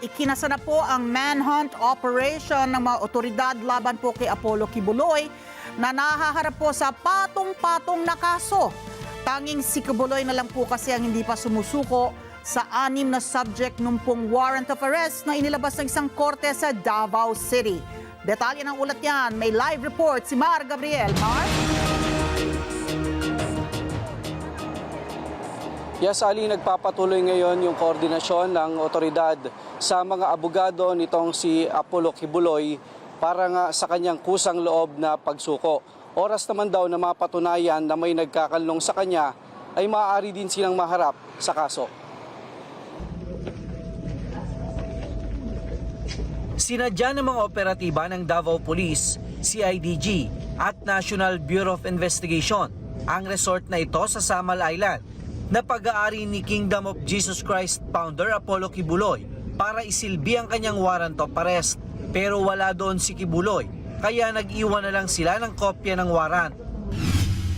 ikinasa na po ang manhunt operation ng mga otoridad laban po kay Apollo Kibuloy na nahaharap po sa patong-patong na kaso. Tanging si Kibuloy na lang po kasi ang hindi pa sumusuko sa 6 na subject nung pong warrant of arrest na inilabas ng isang korte sa Davao City. Detalye ng ulat yan, may live report si Mar Gabriel. Mar? Yes, Ali, nagpapatuloy ngayon yung koordinasyon ng otoridad sa mga abogado nitong si Apollo Kibuloy para nga sa kanyang kusang loob na pagsuko. Oras naman daw na mapatunayan na may nagkakanlong sa kanya ay maaari din silang maharap sa kaso. Sinadya ng mga operatiba ng Davao Police, CIDG at National Bureau of Investigation ang resort na ito sa Samal Island na pag-aari ni Kingdom of Jesus Christ founder Apollo Kibuloy para isilbi ang kanyang warrant of arrest. Pero wala doon si Kibuloy, kaya nag-iwan na lang sila ng kopya ng warrant.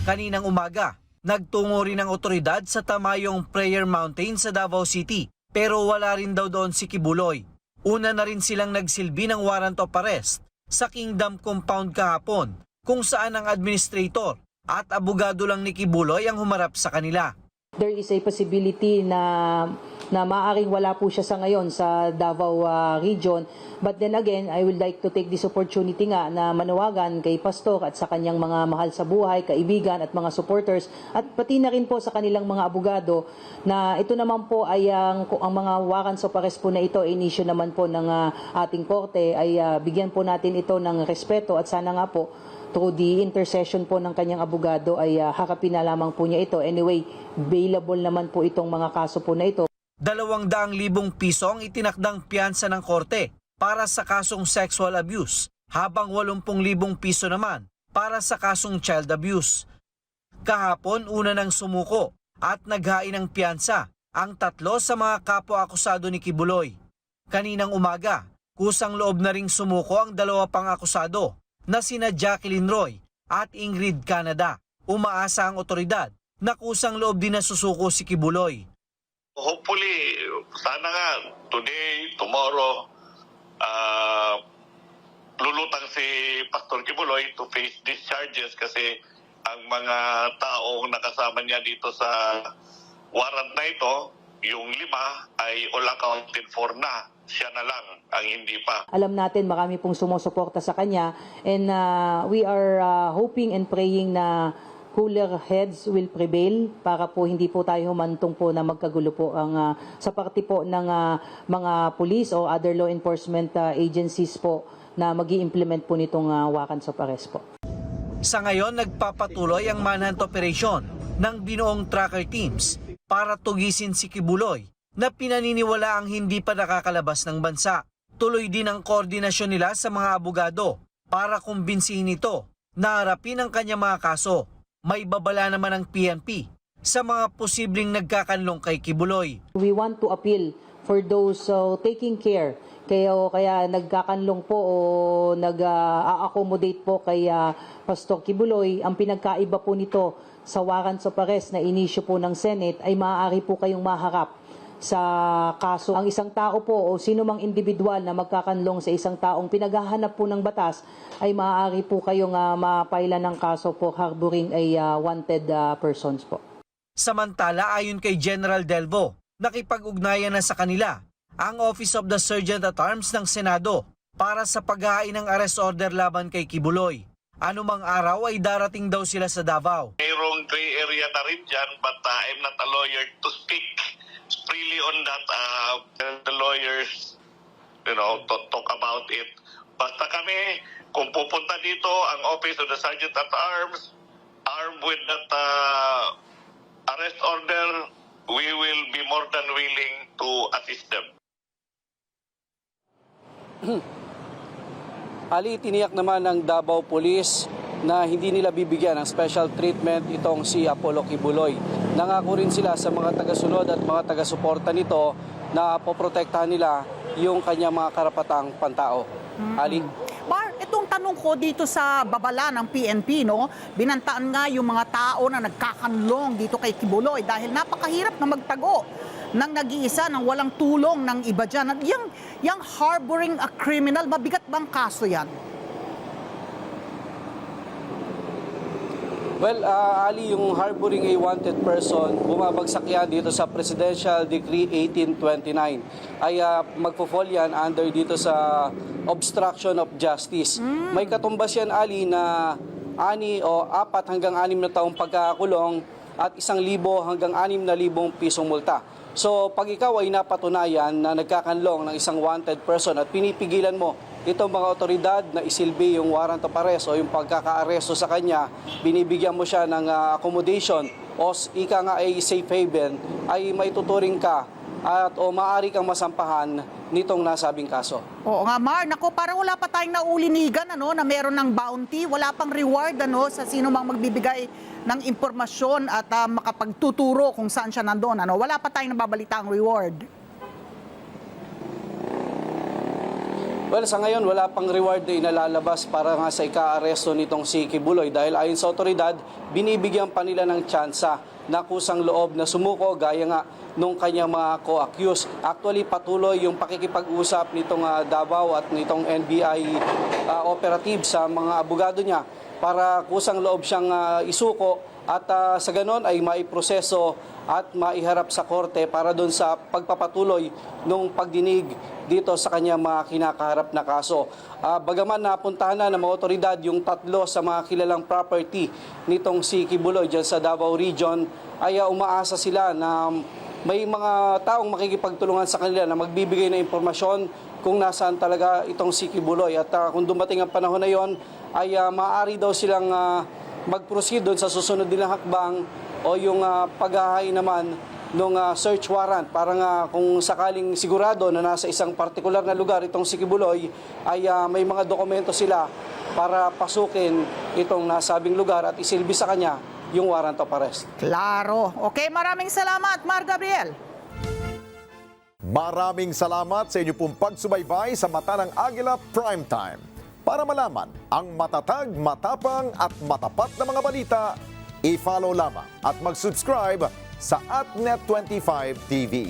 Kaninang umaga, nagtungo rin ang otoridad sa Tamayong Prayer Mountain sa Davao City, pero wala rin daw doon si Kibuloy. Una na rin silang nagsilbi ng warrant of arrest sa Kingdom Compound kahapon, kung saan ang administrator at abogado lang ni Kibuloy ang humarap sa kanila. There is a possibility na maaaring wala po siya sa ngayon sa Davao region. But then again, I would like to take this opportunity nga na manawagan kay Pastor at sa kanyang mga mahal sa buhay, kaibigan at mga supporters at pati na rin po sa kanilang mga abogado na ito naman po ay ang mga warrants of arrest po na ito, inisyu naman po ng ating korte ay bigyan po natin ito ng respeto at sana nga po through the intercession po ng kanyang abogado ay harapin na lamang po niya ito. Anyway, bailable naman po itong mga kaso po na ito. 200,000 piso ang itinakdang piyansa ng korte para sa kasong sexual abuse, habang 80,000 piso naman para sa kasong child abuse. Kahapon, una nang sumuko at naghain ng piyansa ang 3 sa mga kapwa-akusado ni Kibuloy. Kaninang umaga, kusang loob na ring sumuko ang 2 pang akusado na sina Jacqueline Roy at Ingrid Canada. Umaasa ang otoridad na kusang loob din na susuko si Kibuloy. Hopefully, sana nga today, tomorrow, lulutang si Pastor Kibuloy to face these charges kasi ang mga taong nakasama niya dito sa warrant na ito, yung 5 ay all accounted for na. Siya na lang ang hindi pa. Alam natin marami pong sumusuporta sa kanya and we are hoping and praying na cooler heads will prevail para po hindi po tayo humantong po na magkagulo po ang sa parte po ng mga police o other law enforcement agencies po na magi-implement po nitong warrants of arrest po. Sa ngayon, nagpapatuloy ang manhunt operation ng binuong tracker teams para tugisin si Kibuloy na pinaniniwala ang hindi pa nakakalabas ng bansa. Tuloy din ang koordinasyon nila sa mga abogado para kumbinsihin ito na harapin ang kanyang mga kaso. May babala naman ang PNP sa mga posibleng nagkakanlong kay Kibuloy. We want to appeal for those taking care kaya nagkakanlong po o nag-accommodate po kay Pastor Kibuloy. Ang pinagkaiba po nito sa warrants of arrest na inisyu po ng Senate ay maaari po kayong maharap sa kaso. Ang isang tao po o sino mang individual na magkakanlong sa isang taong pinaghahanap po ng batas ay maaari po kayong mapaila ng kaso po harboring ay wanted persons po. Samantala, ayon kay General Delvo, nakipag-ugnayan na sa kanila ang Office of the Sergeant at Arms ng Senado para sa paghahain ng arrest order laban kay Kibuloy. Anumang araw ay darating daw sila sa Davao. Mayroong gray area na rin dyan, but I'm not a lawyer to speak freely on that. The lawyers, to talk about it. Basta kami, kung pupunta dito ang Office of the Sergeant at Arms, armed with that arrest order, we will be more than willing to assist them. Ali, tiniyak naman ng Davao Police na hindi nila bibigyan ng special treatment itong si Apollo Kibuloy. Nangako rin sila sa mga tagasunod at mga taga-suporta nito na poprotektahan nila yung kanyang mga karapatang pantao. Ali? Bar, itong tanong ko dito sa babala ng PNP, no? Binantaan nga yung mga tao na nagkakanlong dito kay Kibuloy dahil napakahirap na magtago ng nag-iisa nang walang tulong ng iba dyan. At yung harboring a criminal, mabigat bang kaso yan? Well, Ali, yung harboring a wanted person, bumabagsak yan dito sa Presidential Decree 1829. Ay magpo-fall yan under dito sa obstruction of justice. May katumbas yan, Ali, na 4 hanggang 6 na taong pagkakulong at 1,000 hanggang 6,000 pisong multa. So pag ikaw ay napatunayan na nagkakanlong ng isang wanted person at pinipigilan mo itong mga otoridad na isilbi yung warrant of arrest o yung pagkaka-aresto sa kanya, binibigyan mo siya ng accommodation o ika nga ay safe haven, ay maituturing ka at o maaari kang masampahan nitong nasabing kaso. Oo nga, Mar. Naku, parang wala pa tayong naulinigan na meron ng bounty. Wala pang reward sa sino mang magbibigay ng impormasyon at makapagtuturo kung saan siya nandun. Wala pa tayong nababalitaang reward. Well, sa ngayon, wala pang reward na inalalabas para nga sa ika-aresto nitong si Kibuloy dahil ayon sa otoridad, binibigyan pa nila ng tsansa na kusang loob na sumuko gaya nga nung kanyang mga co-accused. Actually, patuloy yung pakikipag-usap nitong Davao at nitong NBI operative sa mga abogado niya para kusang loob siyang isuko at sa ganon ay maiproseso at maiharap sa korte para doon sa pagpapatuloy ng pagdinig dito sa kanyang mga kinakaharap na kaso. Bagaman napuntahan na ng mga otoridad yung 3 sa mga kilalang property nitong si Kibuloy dyan sa Davao Region, ay umaasa sila na may mga taong makikipagtulungan sa kanila na magbibigay ng impormasyon kung nasaan talaga itong si Kibuloy. At kung dumating ang panahon na yon, ay maaari daw silang mag-proceed doon sa susunod nilang hakbang o yung paghahain naman ng search warrant para nga kung sakaling sigurado na nasa isang partikular na lugar itong si Kibuloy ay may mga dokumento sila para pasukin itong nasabing lugar at isilbi sa kanya yung warrant of arrest. Klaro. Okay, maraming salamat, Mar Gabriel. Maraming salamat sa inyo pong pagsubaybay sa Mata ng Agila Primetime. Para malaman ang matatag, matapang at matapat na mga balita, i-follow lamang at mag-subscribe sa @Net25 TV.